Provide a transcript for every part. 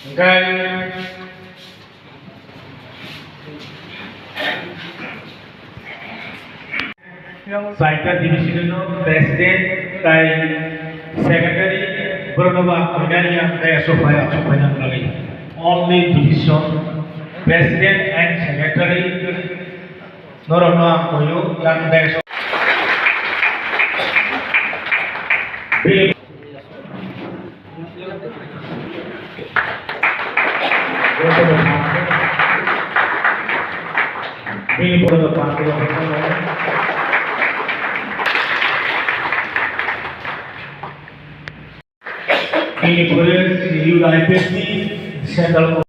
Oke. Saita divisional president kai secretary Bernova Kodania kai Sofia lagi. Only division president and secretary Norona Koyo yang dari Ini boleh dipakai ini boleh UIPC Central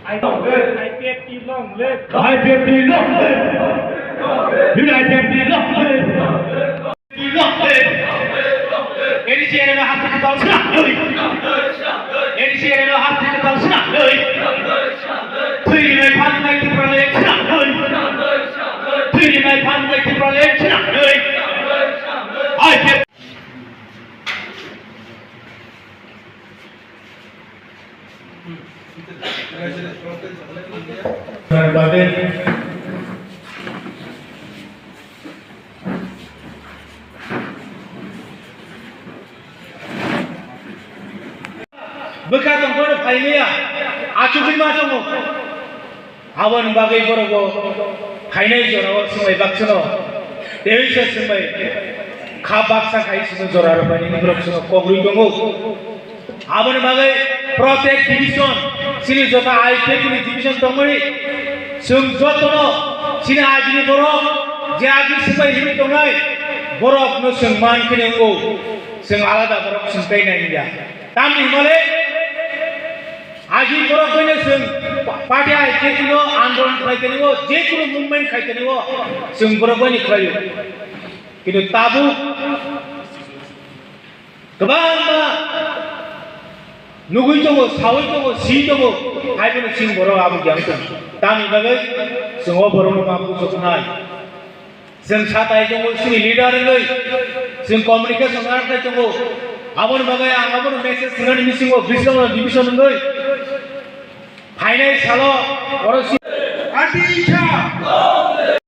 IPFT long live! IPFT long live! UIPFT long live! Long live! ADCN में हाथ से तालसना नहीं! ADCN में हाथ से तालसना नहीं! Three में पांच में की प्रलेख नहीं! Three में पांच में की प्रलेख नहीं! IPFT Badan Bekatong kono pailia acubi matongo awan bagai borogo kainai jono sumai baksono dewi sumai khabaksa kai suno joraro bani nigrok suno kogrui dongo awan bagai protek division sini jota IPFT division dongoi sung jotono sini ajini borok je agi sumai himi dongai borok no sung man kinengo sung alada borok sung kai nai dia tamni male आजी बरफ बने Singh party आए जेकुनो आंदोलन खाई करने वो जेकुनो movement खाई करने वो सिंह बरफ बने खाई किन्तु ताबू कबांगा नुगुई तो वो सावई तो वो सी तो वो हाई बने सिंह बरफ आबू जान तो तामी बगे सिंह वो बरफ नो मापू सोचनाई सिंह साथ आए तो वो सिंह लीडर गई सिंह कम्युनिकेशन करते तो वो आवन बगे आवन मैसेज सिंह मिसिंग वो डिविजन गई Finance, hello,